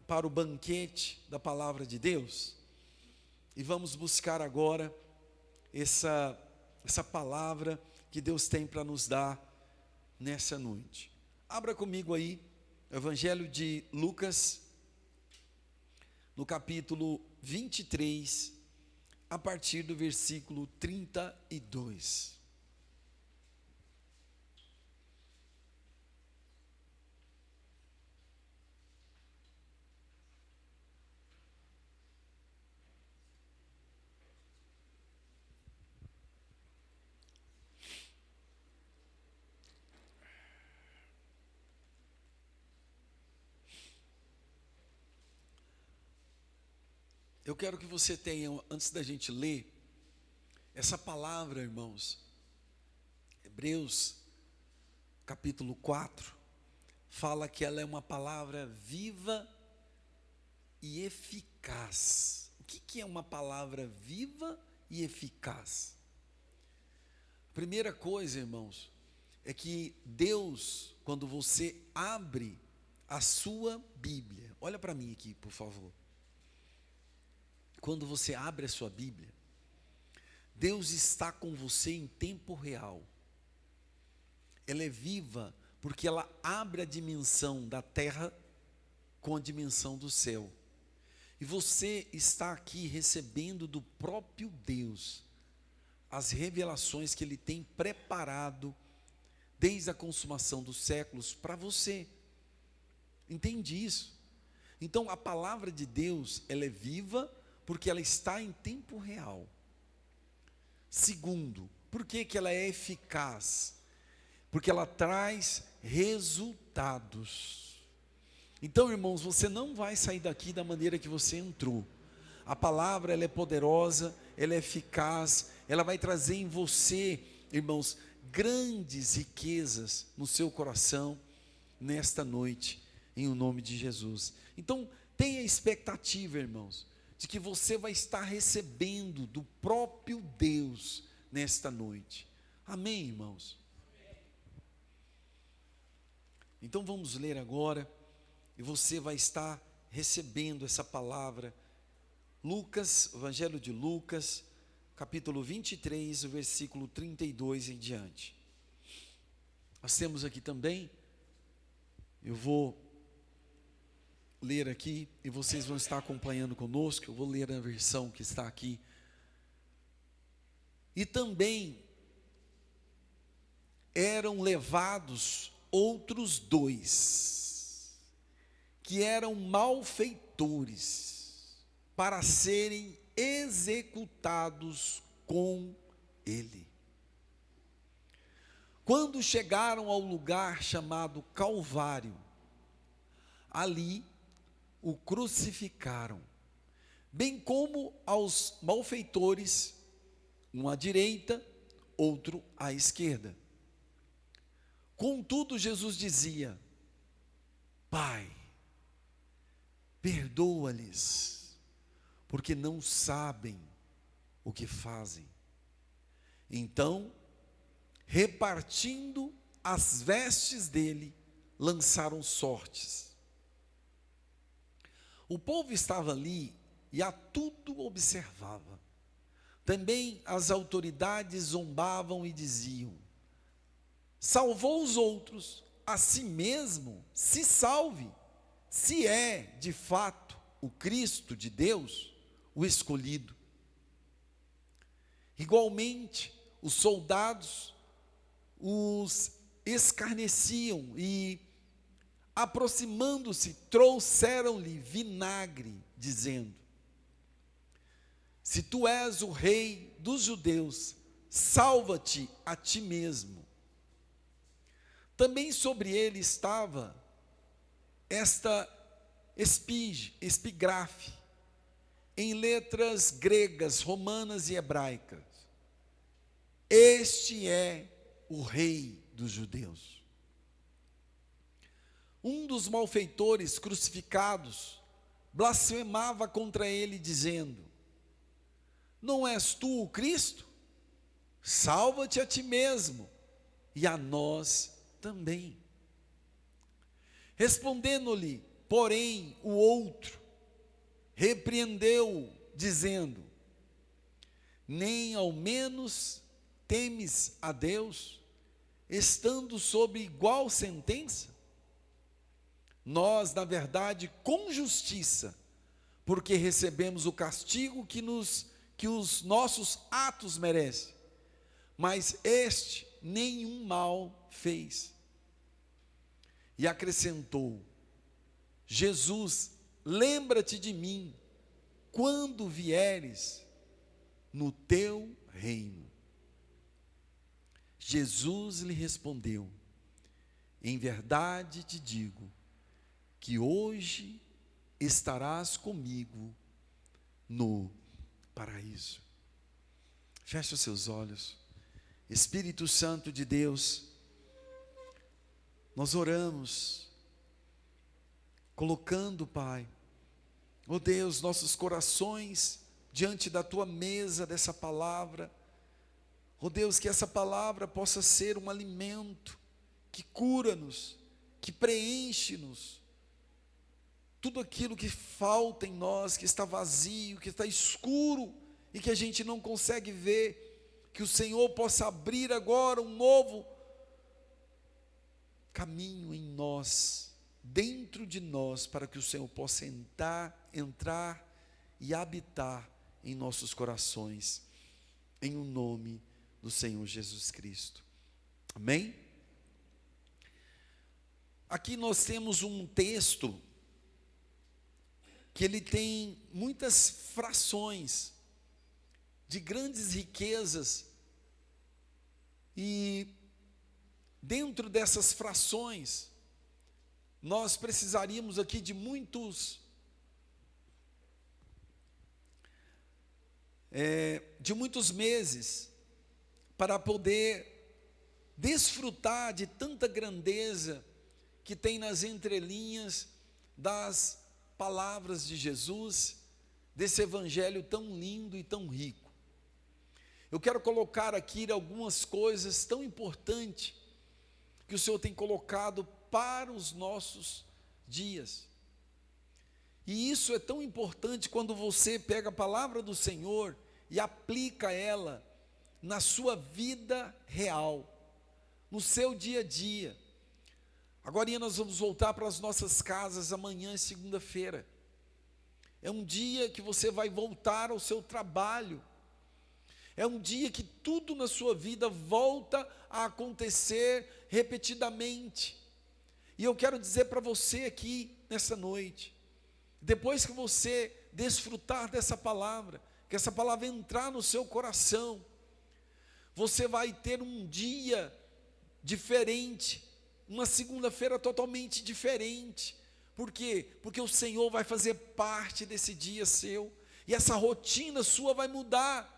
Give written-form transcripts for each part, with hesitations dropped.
para o banquete da palavra de Deus? E vamos buscar agora essa palavra que Deus tem para nos dar nessa noite. Abra comigo aí, Evangelho de Lucas, no capítulo 23, a partir do versículo 32. Eu quero que você tenha, antes da gente ler, essa palavra, irmãos. Hebreus, capítulo 4, fala que ela é uma palavra viva e eficaz. O que é uma palavra viva e eficaz? A primeira coisa, irmãos, é que Deus, quando você abre a sua Bíblia, olha para mim aqui, por favor. Quando você abre a sua Bíblia, Deus está com você em tempo real. Ela é viva porque ela abre a dimensão da terra com a dimensão do céu. E você está aqui recebendo do próprio Deus as revelações que Ele tem preparado desde a consumação dos séculos para você. Entende isso? Então a palavra de Deus, ela é viva porque ela está em tempo real. Segundo, por que ela é eficaz? Porque ela traz resultados. Então, irmãos, você não vai sair daqui da maneira que você entrou. A palavra, ela é poderosa, ela é eficaz, ela vai trazer em você, irmãos, grandes riquezas no seu coração, nesta noite, em o nome de Jesus. Então, tenha expectativa, irmãos, de que você vai estar recebendo do próprio Deus nesta noite. Amém, irmãos? Então vamos ler agora, e você vai estar recebendo essa palavra. Lucas, Evangelho de Lucas, capítulo 23, o versículo 32 em diante. Nós temos aqui também, eu vou ler aqui, e vocês vão estar acompanhando conosco. Eu vou ler a versão que está aqui. E também eram levados outros dois, que eram malfeitores, para serem executados com ele. Quando chegaram ao lugar chamado Calvário, ali o crucificaram, bem como aos malfeitores, um à direita, outro à esquerda. Contudo, Jesus dizia: Pai, perdoa-lhes, porque não sabem o que fazem. Então, repartindo as vestes dele, lançaram sortes. O povo estava ali e a tudo observava. Também as autoridades zombavam e diziam: salvou os outros, a si mesmo se salve, se é de fato o Cristo de Deus, o escolhido. Igualmente, os soldados os escarneciam e, aproximando-se, trouxeram-lhe vinagre, dizendo: se tu és o rei dos judeus, salva-te a ti mesmo. Também sobre ele estava esta epigrafe, em letras gregas, romanas e hebraicas: este é o rei dos judeus. Um dos malfeitores crucificados blasfemava contra ele, dizendo: não és tu o Cristo? Salva-te a ti mesmo e a nós também. Respondendo-lhe, porém, o outro repreendeu, dizendo: nem ao menos temes a Deus, estando sob igual sentença? Nós, na verdade, com justiça, porque recebemos o castigo que os nossos atos merecem, mas este nenhum mal fez. E acrescentou: Jesus, lembra-te de mim, quando vieres no teu reino. Jesus lhe respondeu: em verdade te digo, que hoje estarás comigo no paraíso. Feche os seus olhos. Espírito Santo de Deus, nós oramos, colocando, Pai, ó Deus, nossos corações diante da Tua mesa dessa palavra. Ó Deus, que essa palavra possa ser um alimento que cura-nos, que preenche-nos, tudo aquilo que falta em nós, que está vazio, que está escuro e que a gente não consegue ver, que o Senhor possa abrir agora um novo caminho em nós, dentro de nós, para que o Senhor possa entrar e habitar em nossos corações, em o nome do Senhor Jesus Cristo. Amém? Aqui nós temos um texto que ele tem muitas frações de grandes riquezas, e dentro dessas frações nós precisaríamos aqui de muitos meses para poder desfrutar de tanta grandeza que tem nas entrelinhas das palavras de Jesus, desse evangelho tão lindo e tão rico. Eu quero colocar aqui algumas coisas tão importantes que o Senhor tem colocado para os nossos dias. E isso é tão importante quando você pega a palavra do Senhor e aplica ela na sua vida real, no seu dia a dia. Agora nós vamos voltar para as nossas casas, amanhã é segunda-feira. É um dia que você vai voltar ao seu trabalho. É um dia que tudo na sua vida volta a acontecer repetidamente. E eu quero dizer para você aqui, nessa noite, depois que você desfrutar dessa palavra, que essa palavra entrar no seu coração, você vai ter um dia diferente, uma segunda-feira totalmente diferente. Por quê? Porque o Senhor vai fazer parte desse dia seu, e essa rotina sua vai mudar.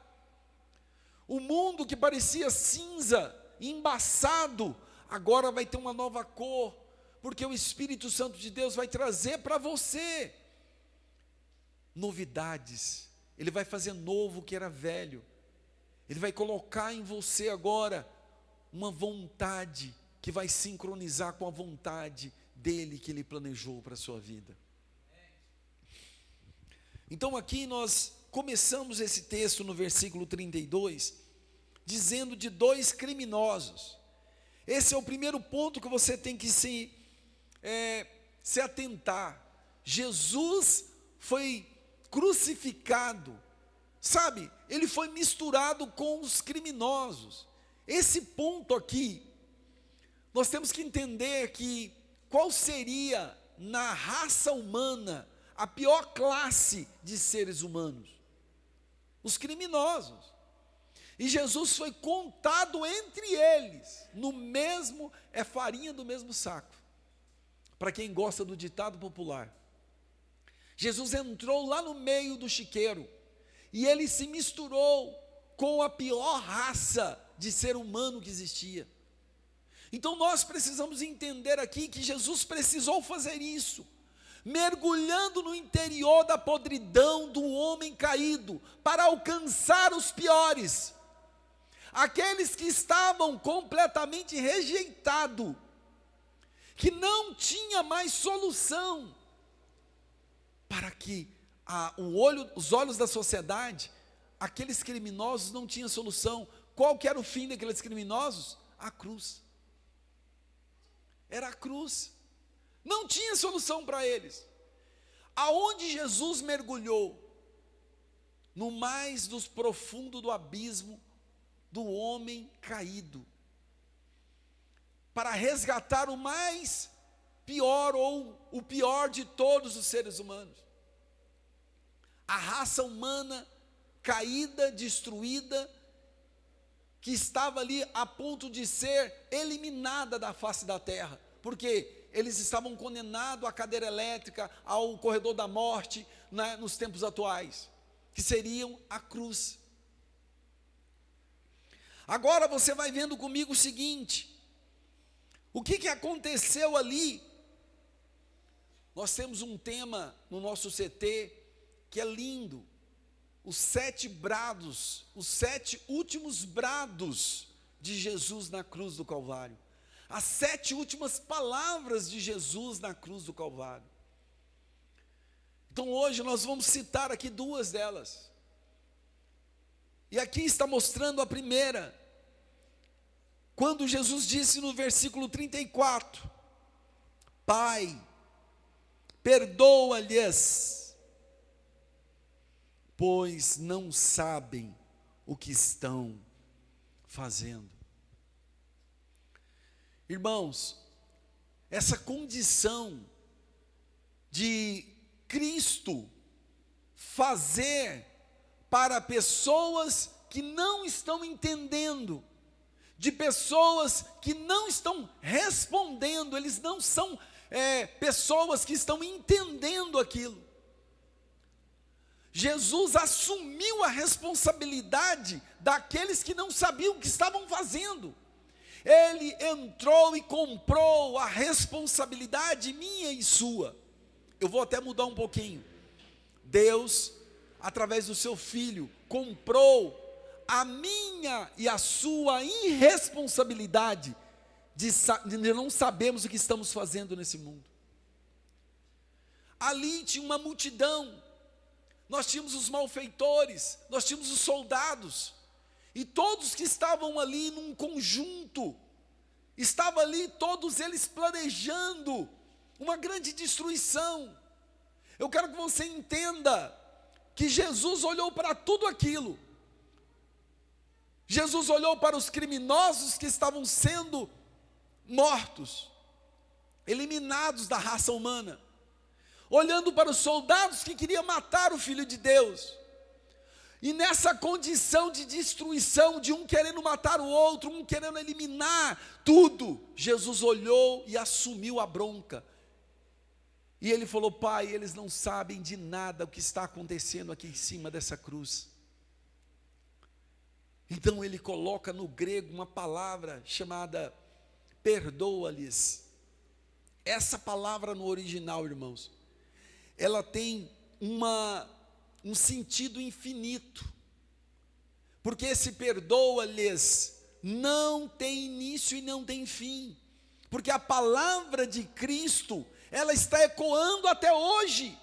O mundo que parecia cinza, embaçado, agora vai ter uma nova cor, porque o Espírito Santo de Deus vai trazer para você novidades. Ele vai fazer novo o que era velho. Ele vai colocar em você agora uma vontade que vai sincronizar com a vontade dele que ele planejou para a sua vida. Então aqui nós começamos esse texto no versículo 32, dizendo de dois criminosos. Esse é o primeiro ponto que você tem que se atentar. Jesus foi crucificado, sabe? Ele foi misturado com os criminosos. Esse ponto aqui, nós temos que entender que qual seria na raça humana a pior classe de seres humanos? Os criminosos. E Jesus foi contado entre eles, no mesmo, é farinha do mesmo saco. Para quem gosta do ditado popular. Jesus entrou lá no meio do chiqueiro, e ele se misturou com a pior raça de ser humano que existia. Então nós precisamos entender aqui que Jesus precisou fazer isso, mergulhando no interior da podridão do homem caído, para alcançar os piores, aqueles que estavam completamente rejeitados, que não tinha mais solução, que os olhos da sociedade, aqueles criminosos não tinham solução. Qual que era o fim daqueles criminosos? A cruz. Era a cruz. Não tinha solução para eles. Aonde Jesus mergulhou? No mais dos profundo do abismo do homem caído, para resgatar o mais pior, ou o pior de todos os seres humanos. A raça humana caída, destruída, que estava ali a ponto de ser eliminada da face da terra, porque eles estavam condenados à cadeira elétrica, ao corredor da morte, nos tempos atuais, que seriam a cruz. Agora você vai vendo comigo o seguinte: o que aconteceu ali? Nós temos um tema no nosso CT que é lindo, os 7 brados, os 7 últimos brados de Jesus na cruz do Calvário, as 7 últimas palavras de Jesus na cruz do Calvário. Então hoje nós vamos citar aqui 2 delas, e aqui está mostrando a primeira, quando Jesus disse no versículo 34, Pai, perdoa-lhes, pois não sabem o que estão fazendo. Irmãos, essa condição de Cristo fazer para pessoas que não estão entendendo, de pessoas que não estão respondendo, eles não são pessoas que estão entendendo aquilo. Jesus assumiu a responsabilidade daqueles que não sabiam o que estavam fazendo. Ele entrou e comprou a responsabilidade minha e sua. Eu vou até mudar um pouquinho. Deus, através do seu Filho, comprou a minha e a sua irresponsabilidade de não sabermos o que estamos fazendo nesse mundo. Ali tinha uma multidão, nós tínhamos os malfeitores, nós tínhamos os soldados, e todos que estavam ali num conjunto, estavam ali todos eles planejando uma grande destruição. Eu quero que você entenda que Jesus olhou para tudo aquilo. Jesus olhou para os criminosos que estavam sendo mortos, eliminados da raça humana, olhando para os soldados que queriam matar o Filho de Deus, e nessa condição de destruição, de um querendo matar o outro, um querendo eliminar tudo, Jesus olhou e assumiu a bronca, e ele falou: Pai, eles não sabem de nada o que está acontecendo aqui em cima dessa cruz. Então ele coloca no grego uma palavra chamada perdoa-lhes. Essa palavra no original, irmãos, ela tem um sentido infinito, porque esse perdoa-lhes não tem início e não tem fim, porque a palavra de Cristo, ela está ecoando até hoje.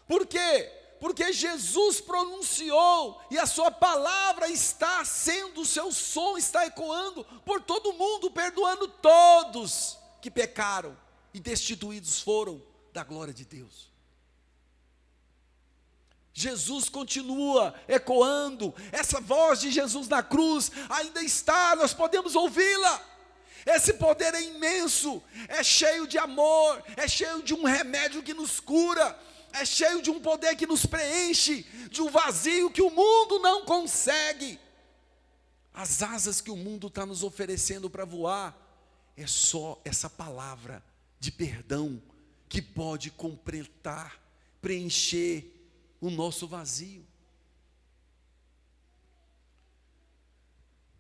Por quê? Porque Jesus pronunciou, e a sua palavra está sendo, o seu som está ecoando por todo mundo, perdoando todos que pecaram e destituídos foram da glória de Deus. Jesus continua ecoando, essa voz de Jesus na cruz ainda está, nós podemos ouvi-la. Esse poder é imenso, é cheio de amor, é cheio de um remédio que nos cura, é cheio de um poder que nos preenche, de um vazio que o mundo não consegue. As asas que o mundo está nos oferecendo para voar, é só essa palavra de perdão que pode completar, preencher o nosso vazio.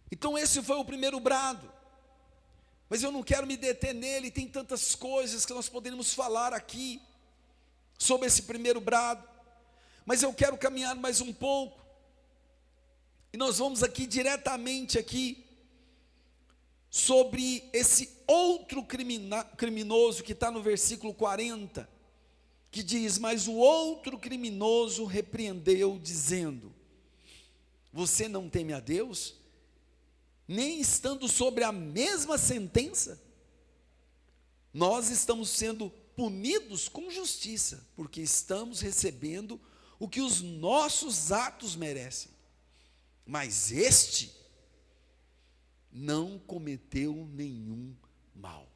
Então esse foi o primeiro brado, mas eu não quero me deter nele, tem tantas coisas que nós poderíamos falar aqui, sobre esse primeiro brado, mas eu quero caminhar mais um pouco, e nós vamos aqui diretamente aqui, sobre esse outro criminoso, que está no versículo 40, que diz: mas o outro criminoso repreendeu, dizendo: você não teme a Deus, nem estando sobre a mesma sentença? Nós estamos sendo punidos com justiça, porque estamos recebendo o que os nossos atos merecem. Mas este não cometeu nenhum mal.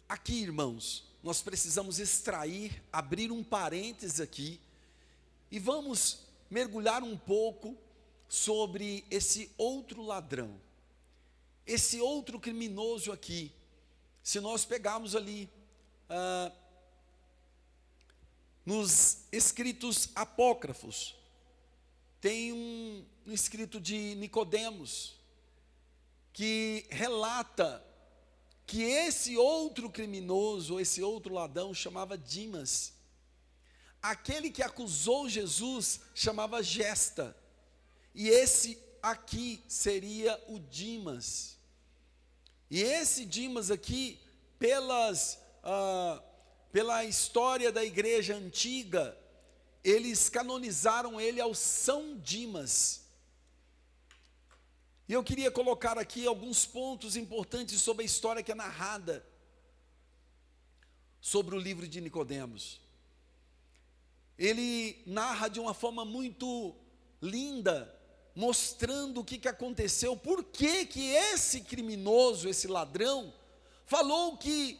Aqui, irmãos, nós precisamos extrair, abrir um parênteses aqui, e vamos mergulhar um pouco sobre esse outro ladrão, esse outro criminoso aqui. Se nós pegarmos ali, nos escritos apócrifos, tem um escrito de Nicodemos, que relata que esse outro criminoso, esse outro ladrão, chamava Dimas. Aquele que acusou Jesus chamava Gesta, e esse aqui seria o Dimas. E esse Dimas aqui, pela história da igreja antiga, eles canonizaram ele ao São Dimas. E eu queria colocar aqui alguns pontos importantes sobre a história que é narrada sobre o livro de Nicodemos. Ele narra de uma forma muito linda, mostrando o que aconteceu, por que esse criminoso, esse ladrão, falou que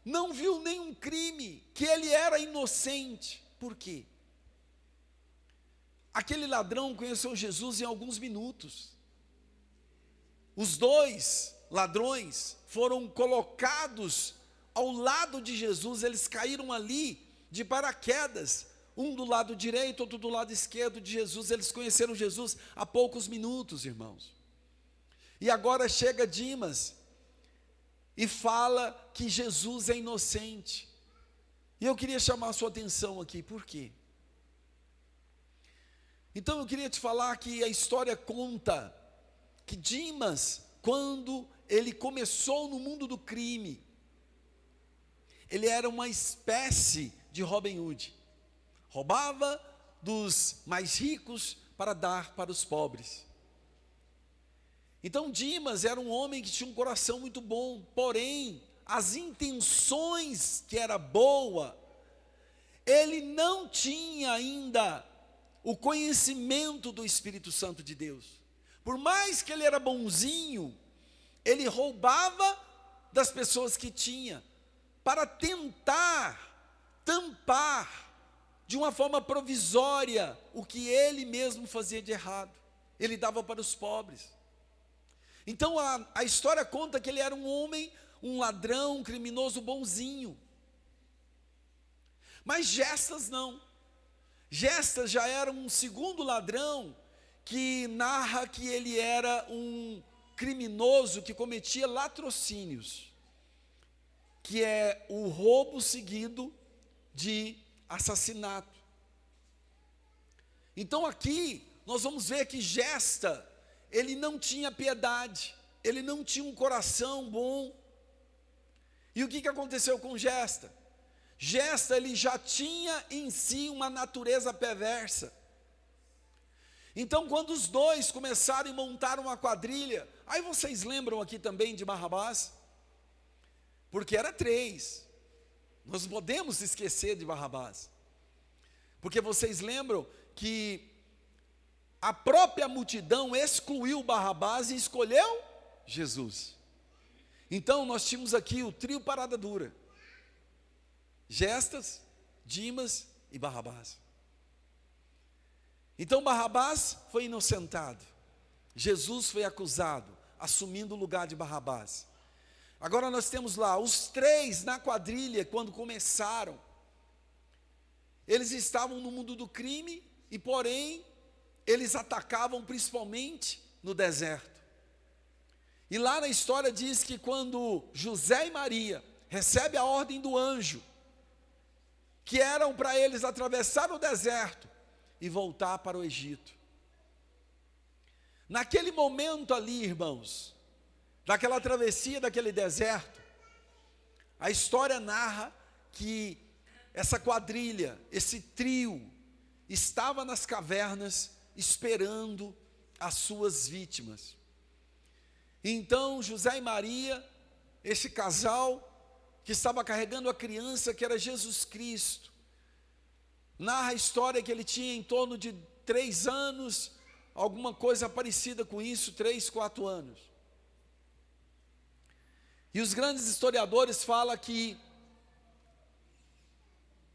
não viu nenhum crime, que ele era inocente. Por quê? Aquele ladrão conheceu Jesus em alguns minutos. Os dois ladrões foram colocados ao lado de Jesus, eles caíram ali de paraquedas, um do lado direito, outro do lado esquerdo de Jesus. Eles conheceram Jesus há poucos minutos, irmãos. E agora chega Dimas e fala que Jesus é inocente. E eu queria chamar a sua atenção aqui, por quê? Então eu queria te falar que a história conta que Dimas, quando ele começou no mundo do crime, ele era uma espécie de Robin Hood. Roubava dos mais ricos para dar para os pobres. Então Dimas era um homem que tinha um coração muito bom, porém, as intenções que era boa, ele não tinha ainda o conhecimento do Espírito Santo de Deus. Por mais que ele era bonzinho, ele roubava das pessoas que tinha, para tentar tampar de uma forma provisória o que ele mesmo fazia de errado. Ele dava para os pobres. Então a história conta que ele era um homem, um ladrão, um criminoso bonzinho. Mas Gestas não. Gestas já era um segundo ladrão, que narra que ele era um criminoso que cometia latrocínios, que é o roubo seguido de assassinato. Então aqui nós vamos ver que Gesta, ele não tinha piedade, ele não tinha um coração bom. E o que aconteceu com Gesta? Gesta, ele já tinha em si uma natureza perversa. Então quando os dois começaram a montar uma quadrilha, aí vocês lembram aqui também de Barrabás? Porque era 3, nós podemos esquecer de Barrabás, porque vocês lembram que a própria multidão excluiu Barrabás e escolheu Jesus. Então nós tínhamos aqui o trio parada dura: Gestas, Dimas e Barrabás. Então Barrabás foi inocentado, Jesus foi acusado, assumindo o lugar de Barrabás. Agora nós temos lá os 3 na quadrilha. Quando começaram, eles estavam no mundo do crime, e porém eles atacavam principalmente no deserto. E lá na história diz que quando José e Maria recebem a ordem do anjo, que eram para eles atravessar o deserto e voltar para o Egito, naquele momento ali, irmãos, daquela travessia daquele deserto, a história narra que essa quadrilha, esse trio, estava nas cavernas esperando as suas vítimas. Então José e Maria, esse casal que estava carregando a criança que era Jesus Cristo, narra a história que ele tinha em torno de 3 anos, alguma coisa parecida com isso, 3, 4 anos. E os grandes historiadores falam que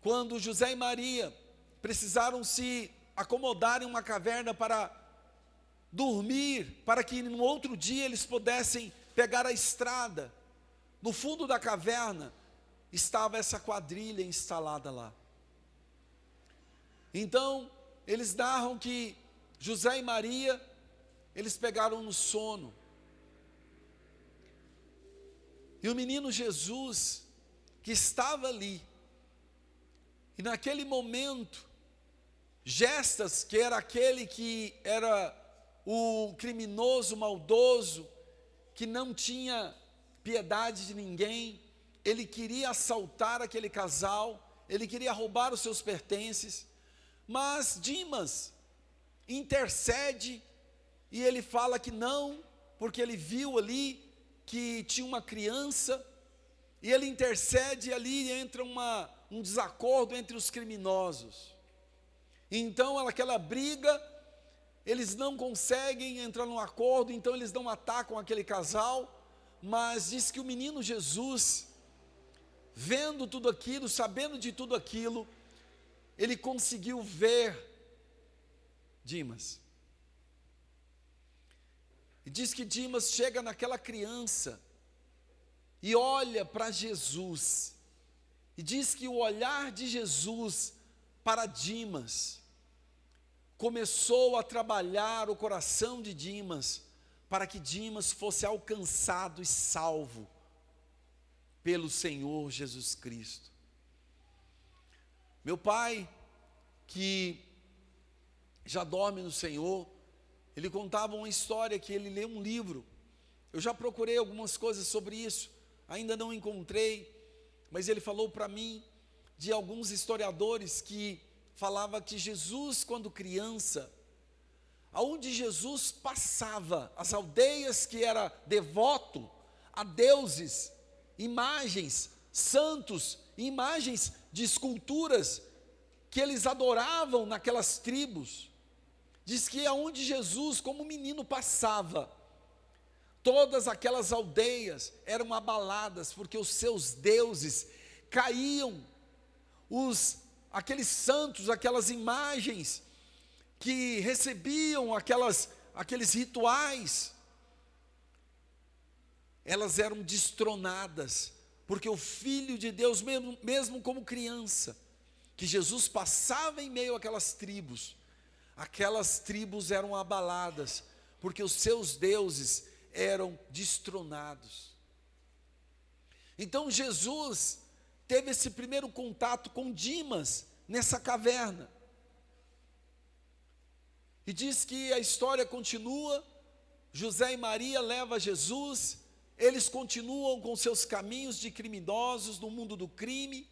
quando José e Maria precisaram se acomodar em uma caverna para dormir, para que no outro dia eles pudessem pegar a estrada, no fundo da caverna estava essa quadrilha instalada lá. Então, eles narram que José e Maria, eles pegaram no sono. E o menino Jesus, que estava ali, e naquele momento, Gestas, que era aquele que era o criminoso, maldoso, que não tinha piedade de ninguém, ele queria assaltar aquele casal, ele queria roubar os seus pertences, mas Dimas intercede e ele fala que não, porque ele viu ali que tinha uma criança, e ele intercede, e ali entra um desacordo entre os criminosos. Então aquela briga, eles não conseguem entrar num acordo, então eles não atacam aquele casal, mas diz que o menino Jesus, vendo tudo aquilo, sabendo de tudo aquilo, ele conseguiu ver Dimas. E diz que Dimas chega naquela criança e olha para Jesus. E diz que o olhar de Jesus para Dimas começou a trabalhar o coração de Dimas, para que Dimas fosse alcançado e salvo pelo Senhor Jesus Cristo. Meu pai, que já dorme no Senhor, ele contava uma história que ele leu um livro. Eu já procurei algumas coisas sobre isso, ainda não encontrei, mas ele falou para mim de alguns historiadores que falava que Jesus, quando criança, aonde Jesus passava, as aldeias que era devoto a deuses, imagens, santos, imagens de esculturas que eles adoravam naquelas tribos, diz que aonde Jesus, como menino, passava, todas aquelas aldeias eram abaladas, porque os seus deuses caíam, aqueles santos, aquelas imagens que recebiam aqueles rituais, elas eram destronadas, porque o Filho de Deus, mesmo como criança, que Jesus passava em meio àquelas tribos eram abaladas, porque os seus deuses eram destronados. Então Jesus teve esse primeiro contato com Dimas nessa caverna. E diz que a história continua, José e Maria levam Jesus, eles continuam com seus caminhos de criminosos no mundo do crime,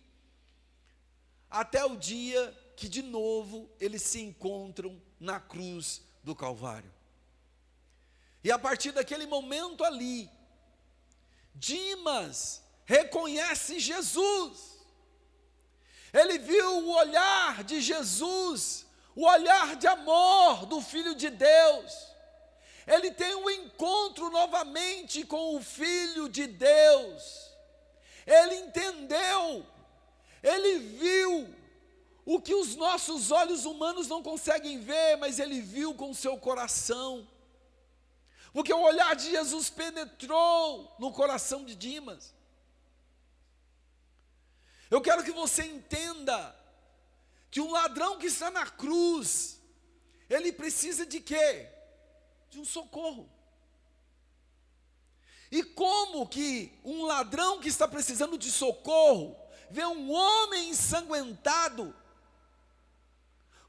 até o dia que de novo eles se encontram na cruz do Calvário. E a partir daquele momento ali, Dimas reconhece Jesus. Ele viu o olhar de Jesus, o olhar de amor do Filho de Deus. Ele tem um encontro novamente com o Filho de Deus. Ele entendeu, ele viu o que os nossos olhos humanos não conseguem ver, mas ele viu com o seu coração. Porque o olhar de Jesus penetrou no coração de Dimas. Eu quero que você entenda que um ladrão que está na cruz, ele precisa de quê? De um socorro. E como que um ladrão que está precisando de socorro, vê um homem ensanguentado,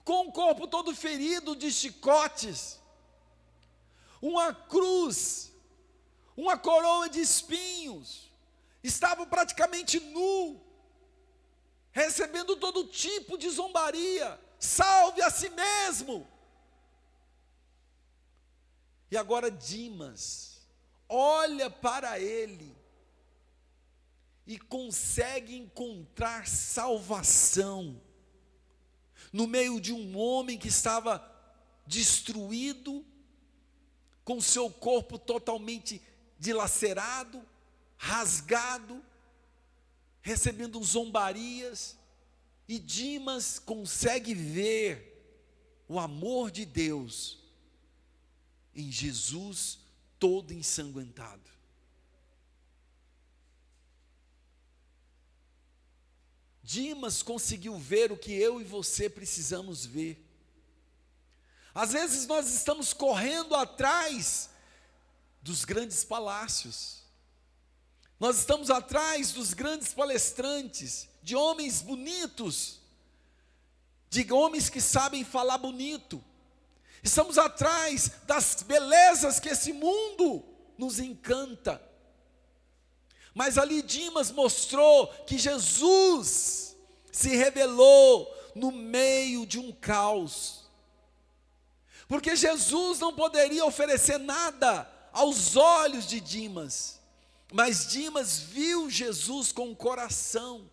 com o corpo todo ferido de chicotes, uma cruz, uma coroa de espinhos, estava praticamente nu, recebendo todo tipo de zombaria, salve a si mesmo. E agora Dimas olha para ele e consegue encontrar salvação no meio de um homem que estava destruído, com seu corpo totalmente dilacerado, rasgado, recebendo zombarias, e Dimas consegue ver o amor de Deus em Jesus todo ensanguentado. Dimas conseguiu ver o que eu e você precisamos ver. Às vezes nós estamos correndo atrás dos grandes palácios, nós estamos atrás dos grandes palestrantes, de homens bonitos, de homens que sabem falar bonito, estamos atrás das belezas que esse mundo nos encanta. Mas ali Dimas mostrou que Jesus se revelou no meio de um caos, porque Jesus não poderia oferecer nada aos olhos de Dimas, mas Dimas viu Jesus com o coração.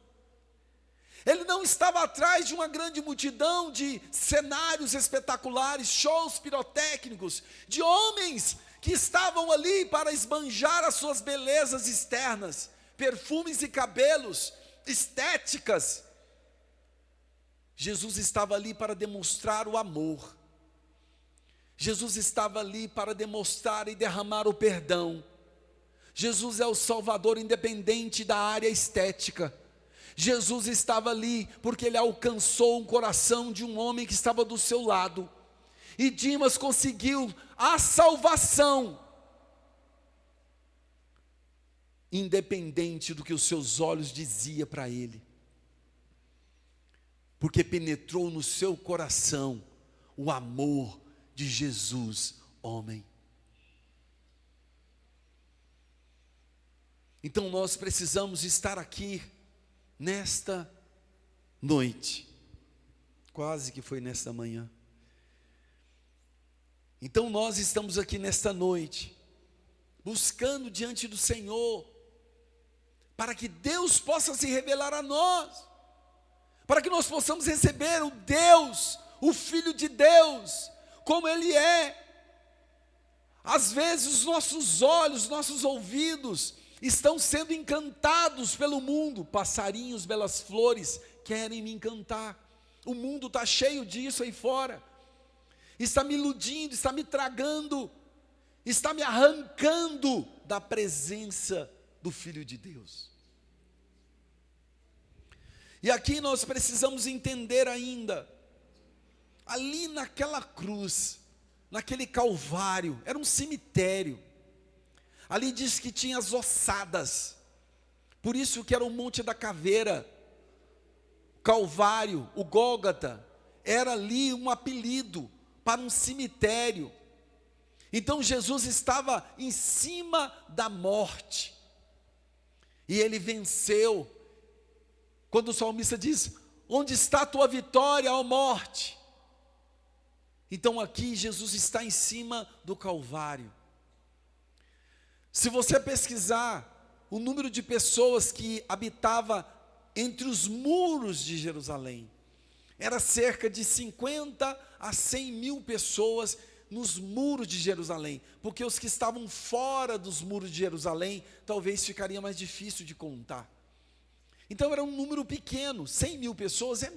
Ele não estava atrás de uma grande multidão de cenários espetaculares, shows pirotécnicos, de homens que estavam ali para esbanjar as suas belezas externas, perfumes e cabelos, estéticas. Jesus estava ali para demonstrar o amor. Jesus estava ali para demonstrar e derramar o perdão. Jesus é o Salvador independente da área estética. Jesus estava ali porque ele alcançou um coração de um homem que estava do seu lado. E Dimas conseguiu a salvação, independente do que os seus olhos diziam para ele, porque penetrou no seu coração o amor de Jesus, homem. Então nós precisamos estar aqui nesta noite, quase que foi nesta manhã. Então nós estamos aqui nesta noite, buscando diante do Senhor, para que Deus possa se revelar a nós, para que nós possamos receber o Deus, o Filho de Deus, como Ele é. Às vezes os nossos olhos, nossos ouvidos estão sendo encantados pelo mundo. Passarinhos, belas flores querem me encantar. O mundo está cheio disso aí fora. Está me iludindo, está me tragando, está me arrancando da presença do Filho de Deus. E aqui nós precisamos entender ainda, ali naquela cruz, naquele Calvário, era um cemitério. Ali diz que tinha as ossadas, por isso que era o Monte da Caveira. Calvário, o Gólgota, era ali um apelido para um cemitério. Então Jesus estava em cima da morte, e ele venceu. Quando o salmista diz: onde está a tua vitória, ó morte? Então aqui Jesus está em cima do Calvário. Se você pesquisar o número de pessoas que habitava entre os muros de Jerusalém, era cerca de 50 a 100 mil pessoas nos muros de Jerusalém, porque os que estavam fora dos muros de Jerusalém, talvez ficaria mais difícil de contar. Então era um número pequeno. 100 mil pessoas é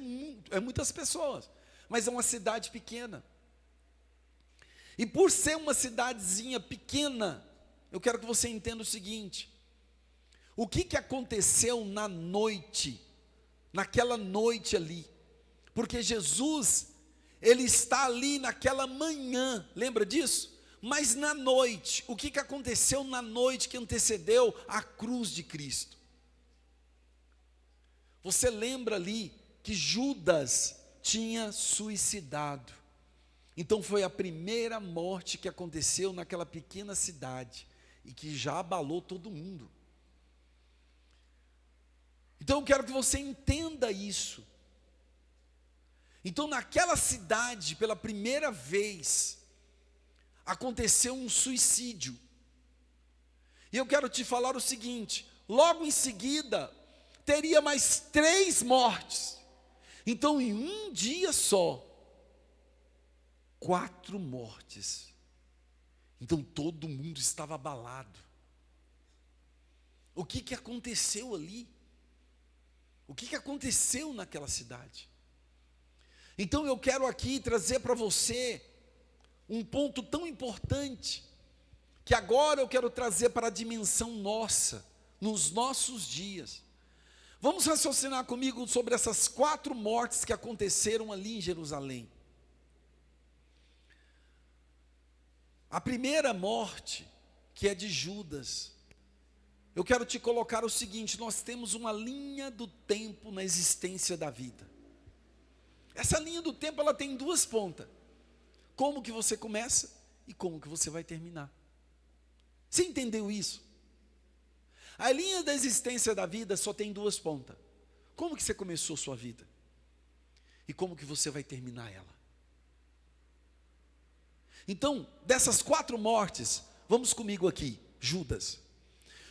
muitas pessoas, mas é uma cidade pequena. E por ser uma cidadezinha pequena, eu quero que você entenda o seguinte: o que aconteceu na noite, naquela noite ali? Porque Jesus, ele está ali naquela manhã, lembra disso? Mas na noite, o que aconteceu na noite que antecedeu a cruz de Cristo? Você lembra ali que Judas tinha suicidado. Então foi a primeira morte que aconteceu naquela pequena cidade, e que já abalou todo mundo. Então eu quero que você entenda isso. Então naquela cidade, pela primeira vez, aconteceu um suicídio. E eu quero te falar o seguinte: logo em seguida, teria mais 3 mortes. Então em um dia só, 4 mortes. Então todo mundo estava abalado. O que aconteceu ali? O que aconteceu naquela cidade? Então eu quero aqui trazer para você um ponto tão importante, que agora eu quero trazer para a dimensão nossa, nos nossos dias. Vamos raciocinar comigo sobre essas 4 mortes que aconteceram ali em Jerusalém. A primeira morte, que é de Judas. Eu quero te colocar o seguinte: nós temos uma linha do tempo na existência da vida. Essa linha do tempo, ela tem 2 pontas. Como que você começa e como que você vai terminar. Você entendeu isso? A linha da existência da vida só tem 2 pontas. Como que você começou sua vida? E como que você vai terminar ela? Então, dessas 4 mortes, vamos comigo aqui, Judas.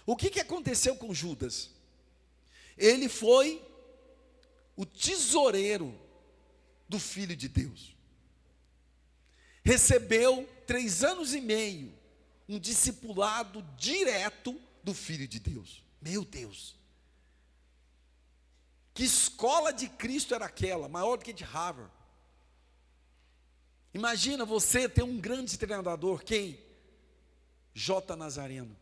O que aconteceu com Judas? Ele foi o tesoureiro do Filho de Deus. Recebeu 3 anos e meio, um discipulado direto do Filho de Deus. Meu Deus! Que escola de Cristo era aquela, maior do que de Harvard? Imagina você ter um grande treinador, quem? J. Nazareno.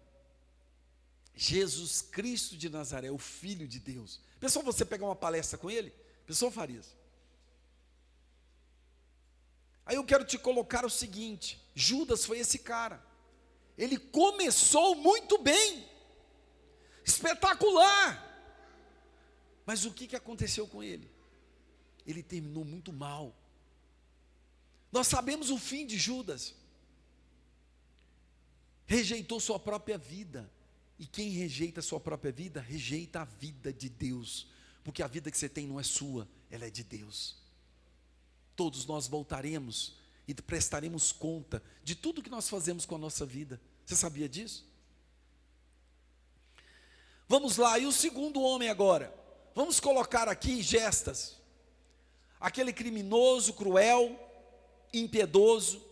Jesus Cristo de Nazaré, o Filho de Deus. Pensou você pegar uma palestra com ele? Pensou, Farias? Aí eu quero te colocar o seguinte: Judas foi esse cara. Ele começou muito bem, espetacular. Mas o que aconteceu com ele? Ele terminou muito mal. Nós sabemos o fim de Judas. Rejeitou sua própria vida. E quem rejeita a sua própria vida, rejeita a vida de Deus. Porque a vida que você tem não é sua, ela é de Deus. Todos nós voltaremos e prestaremos conta de tudo que nós fazemos com a nossa vida. Você sabia disso? Vamos lá, e o segundo homem agora? Vamos colocar aqui Gestas. Aquele criminoso, cruel, impiedoso.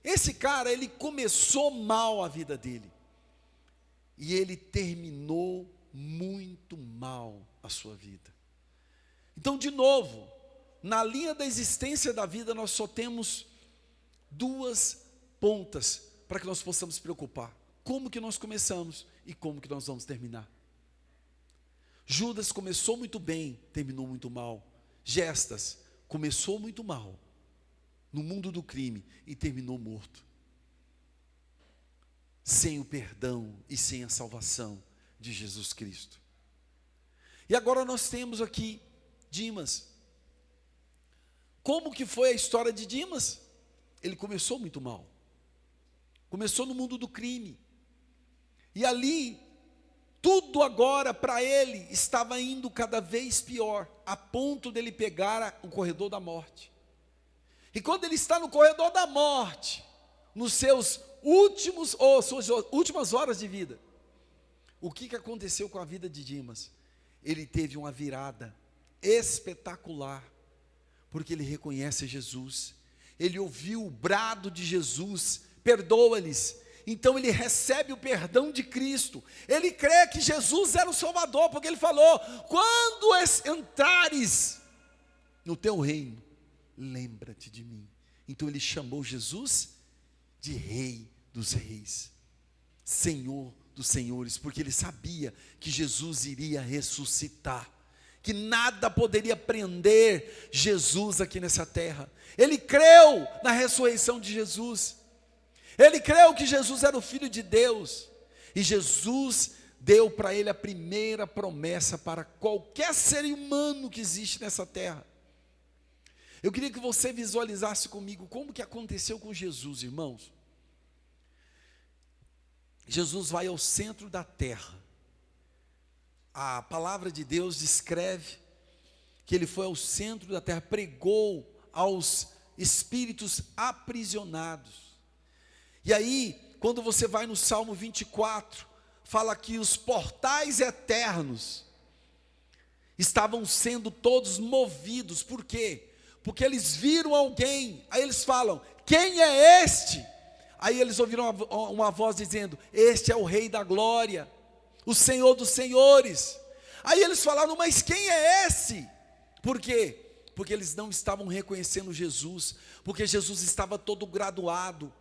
Esse cara, ele começou mal a vida dele. E ele terminou muito mal a sua vida. Então, de novo, na linha da existência da vida, nós só temos 2 pontas para que nós possamos se preocupar. Como que nós começamos e como que nós vamos terminar. Judas começou muito bem, terminou muito mal. Gestas começou muito mal no mundo do crime e terminou morto. Sem o perdão e sem a salvação de Jesus Cristo. E agora nós temos aqui Dimas. Como que foi a história de Dimas? Ele começou muito mal. Começou no mundo do crime. E ali, tudo agora para ele estava indo cada vez pior, a ponto dele pegar o corredor da morte. E quando ele está no corredor da morte, nos seus suas últimas horas de vida, o que aconteceu com a vida de Dimas? Ele teve uma virada espetacular, porque ele reconhece Jesus, ele ouviu o brado de Jesus, perdoa-lhes, então ele recebe o perdão de Cristo, ele crê que Jesus era o Salvador, porque ele falou: quando entrares no teu reino, lembra-te de mim. Então ele chamou Jesus de Rei dos Reis, Senhor dos Senhores, porque ele sabia que Jesus iria ressuscitar, que nada poderia prender Jesus aqui nessa terra. Ele creu na ressurreição de Jesus, ele creu que Jesus era o Filho de Deus, e Jesus deu para ele a primeira promessa para qualquer ser humano que existe nessa terra. Eu queria que você visualizasse comigo como que aconteceu com Jesus, irmãos. Jesus vai ao centro da terra, A palavra de Deus descreve que ele foi ao centro da terra, pregou aos espíritos aprisionados. E aí, quando você vai no Salmo 24, fala que os portais eternos estavam sendo todos movidos. Por quê? Porque eles viram alguém, aí eles falam: quem é este? Aí eles ouviram uma voz dizendo: este é o Rei da Glória, o Senhor dos Senhores. Aí eles falaram: mas quem é esse? Por quê? Porque eles não estavam reconhecendo Jesus, porque Jesus estava todo graduado.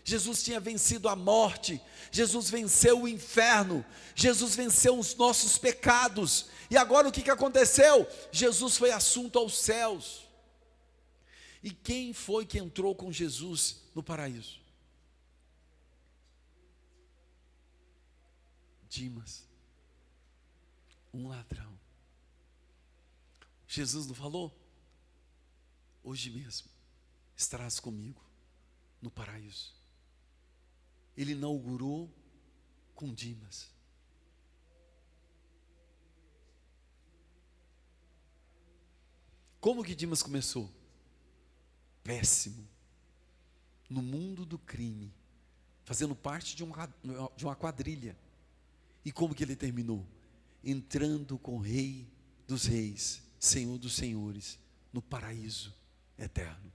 Jesus tinha vencido a morte, Jesus venceu o inferno, Jesus venceu os nossos pecados. E agora o que aconteceu? Jesus foi assunto aos céus. E quem foi que entrou com Jesus no paraíso? Dimas, um ladrão. Jesus não falou? Hoje mesmo estarás comigo no paraíso. Ele inaugurou com Dimas. Como que Dimas começou? Péssimo, no mundo do crime, fazendo parte de uma quadrilha. E como que ele terminou? Entrando com o Rei dos Reis, Senhor dos Senhores, no paraíso eterno.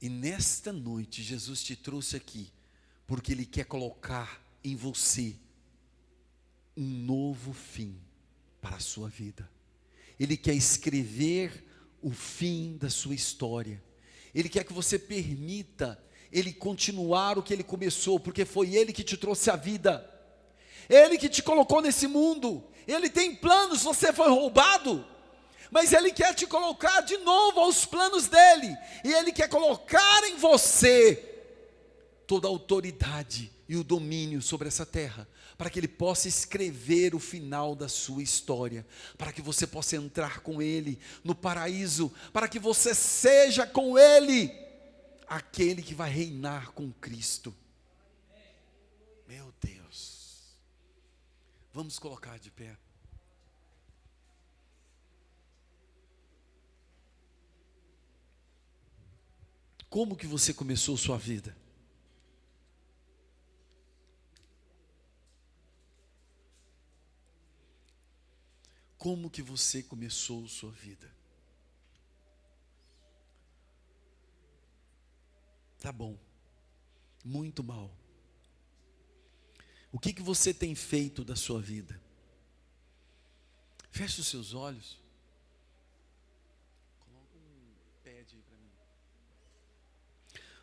E nesta noite Jesus te trouxe aqui, porque Ele quer colocar em você um novo fim para a sua vida. Ele quer escrever o fim da sua história. Ele quer que você permita Ele continuar o que Ele começou, porque foi Ele que te trouxe a vida. Ele que te colocou nesse mundo. Ele tem planos, você foi roubado, mas Ele quer te colocar de novo aos planos dEle. E Ele quer colocar em você toda a autoridade e o domínio sobre essa terra, para que Ele possa escrever o final da sua história, para que você possa entrar com Ele no paraíso, para que você seja com Ele aquele que vai reinar com Cristo. Meu Deus, vamos colocar de pé. Como que você começou sua vida? Como que você começou sua vida? Tá bom, muito mal. O que você tem feito da sua vida? Feche os seus olhos. Coloca um pad aí para mim.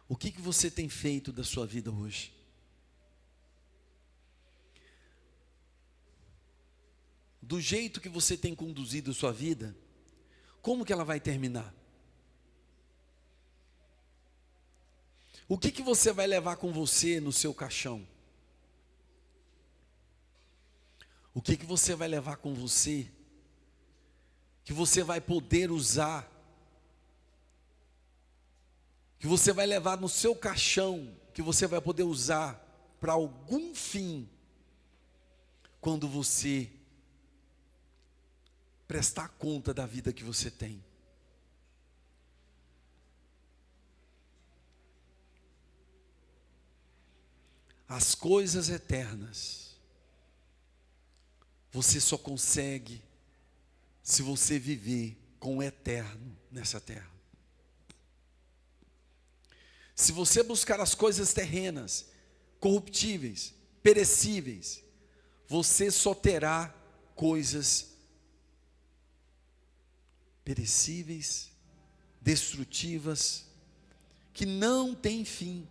O que você tem feito da sua vida hoje? Do jeito que você tem conduzido a sua vida, como que ela vai terminar? O que você vai levar com você no seu caixão? O que você vai levar com você, que você vai poder usar, que você vai levar no seu caixão, que você vai poder usar para algum fim, quando você prestar conta da vida que você tem? As coisas eternas, você só consegue se você viver com o eterno nessa terra. Se você buscar as coisas terrenas, corruptíveis, perecíveis, você só terá coisas perecíveis, destrutivas, que não tem fim,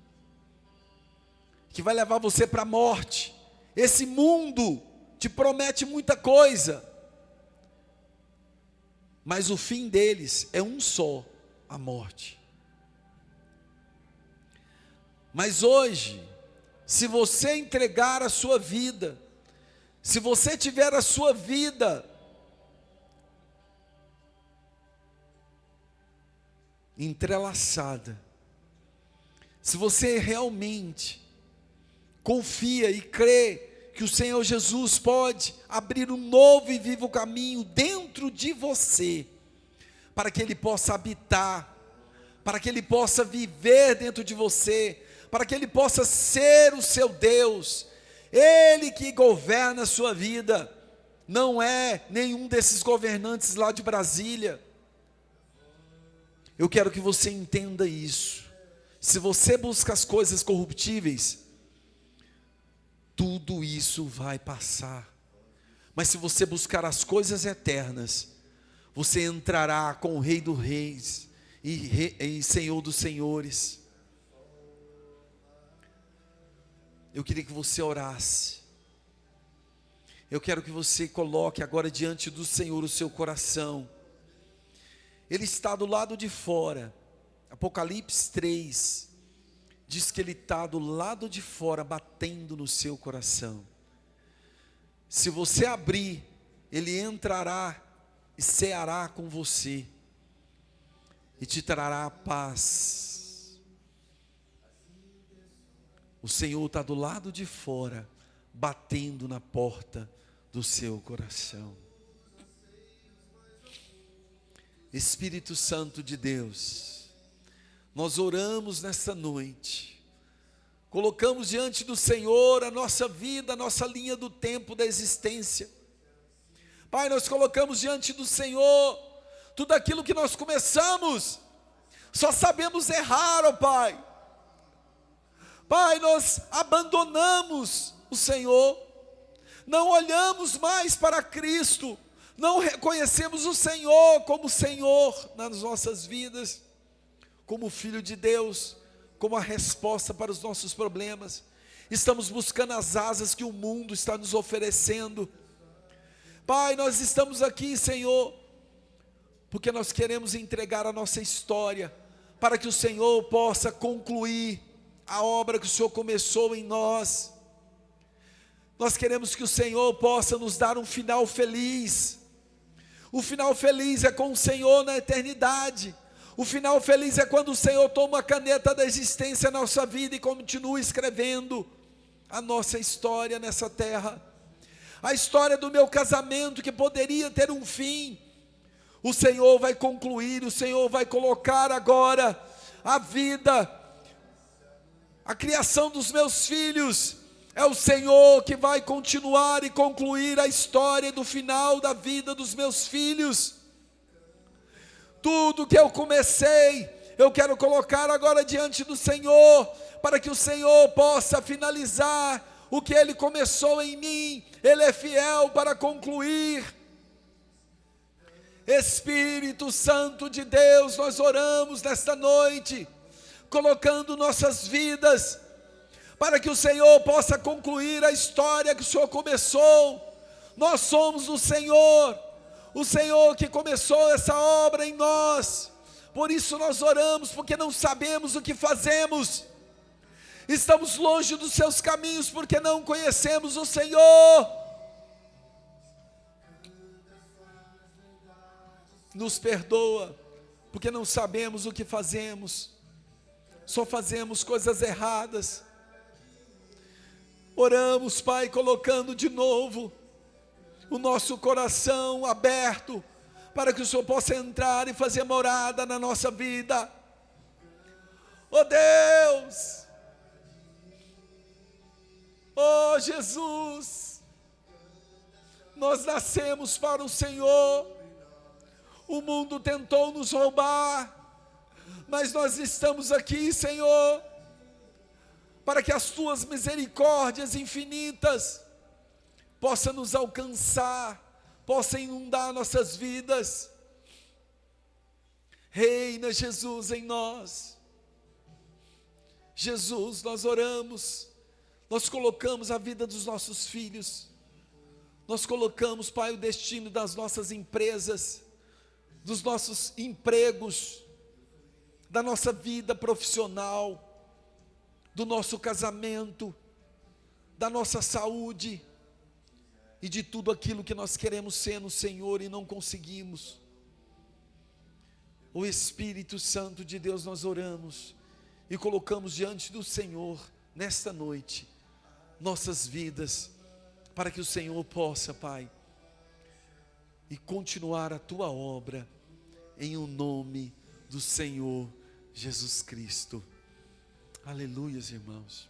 que vai levar você para a morte. Esse mundo te promete muita coisa, mas o fim deles é um só, a morte. Mas hoje, se você entregar a sua vida, se você tiver a sua vida entrelaçada, se você realmente confia e crê que o Senhor Jesus pode abrir um novo e vivo caminho dentro de você, para que Ele possa habitar, para que Ele possa viver dentro de você, para que Ele possa ser o seu Deus, Ele que governa a sua vida, não é nenhum desses governantes lá de Brasília. Eu quero que você entenda isso. Se você busca as coisas corruptíveis, tudo isso vai passar. Mas se você buscar as coisas eternas, você entrará com o Rei dos Reis e Senhor dos Senhores. Eu queria que você orasse. Eu quero que você coloque agora diante do Senhor o seu coração. Ele está do lado de fora. Apocalipse 3 diz que Ele está do lado de fora, batendo no seu coração. Se você abrir, Ele entrará e ceará com você, e te trará paz. O Senhor está do lado de fora, batendo na porta do seu coração. Espírito Santo de Deus, nós oramos nessa noite, colocamos diante do Senhor a nossa vida, a nossa linha do tempo da existência. Pai, nós colocamos diante do Senhor tudo aquilo que nós começamos, só sabemos errar, ó Pai. Pai, nós abandonamos o Senhor, não olhamos mais para Cristo, não reconhecemos o Senhor como Senhor nas nossas vidas, como Filho de Deus, como a resposta para os nossos problemas. Estamos buscando as asas que o mundo está nos oferecendo. Pai, nós estamos aqui, Senhor, porque nós queremos entregar a nossa história, para que o Senhor possa concluir a obra que o Senhor começou em nós. Nós queremos que o Senhor possa nos dar um final feliz. O final feliz é com o Senhor na eternidade. O final feliz é quando o Senhor toma a caneta da existência na nossa vida e continua escrevendo a nossa história nessa terra. A história do meu casamento, que poderia ter um fim, o Senhor vai concluir, o Senhor vai colocar agora a vida, a criação dos meus filhos. É o Senhor que vai continuar e concluir a história do final da vida dos meus filhos. Tudo que eu comecei, eu quero colocar agora diante do Senhor, para que o Senhor possa finalizar o que Ele começou em mim. Ele é fiel para concluir. Espírito Santo de Deus, nós oramos nesta noite, colocando nossas vidas, para que o Senhor possa concluir a história que o Senhor começou. Nós somos o Senhor que começou essa obra em nós. Por isso nós oramos, porque não sabemos o que fazemos. Estamos longe dos seus caminhos, porque não conhecemos o Senhor. Nos perdoa, porque não sabemos o que fazemos. Só fazemos coisas erradas. Oramos, Pai, colocando de novo o nosso coração aberto, para que o Senhor possa entrar e fazer morada na nossa vida. Oh Deus, oh Jesus, nós nascemos para o Senhor. O mundo tentou nos roubar, mas nós estamos aqui, Senhor, para que as tuas misericórdias infinitas possam nos alcançar, possam inundar nossas vidas. Reina Jesus em nós. Jesus, nós oramos, nós colocamos a vida dos nossos filhos, nós colocamos, Pai, o destino das nossas empresas, dos nossos empregos, da nossa vida profissional, do nosso casamento, da nossa saúde e de tudo aquilo que nós queremos ser no Senhor e não conseguimos. O Espírito Santo de Deus, nós oramos e colocamos diante do Senhor nesta noite nossas vidas, para que o Senhor possa, Pai, e continuar a tua obra, em o nome do Senhor Jesus Cristo. Aleluias, irmãos.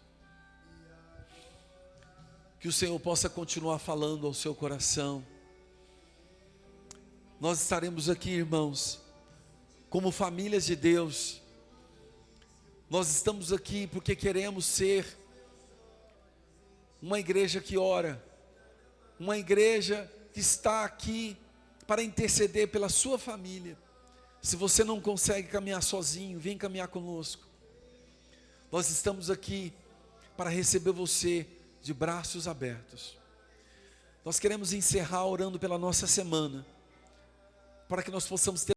Que o Senhor possa continuar falando ao seu coração. Nós estaremos aqui, irmãos, como famílias de Deus. Nós estamos aqui porque queremos ser uma igreja que ora, uma igreja que está aqui para interceder pela sua família. Se você não consegue caminhar sozinho, vem caminhar conosco. Nós estamos aqui para receber você de braços abertos. Nós queremos encerrar orando pela nossa semana, para que nós possamos ter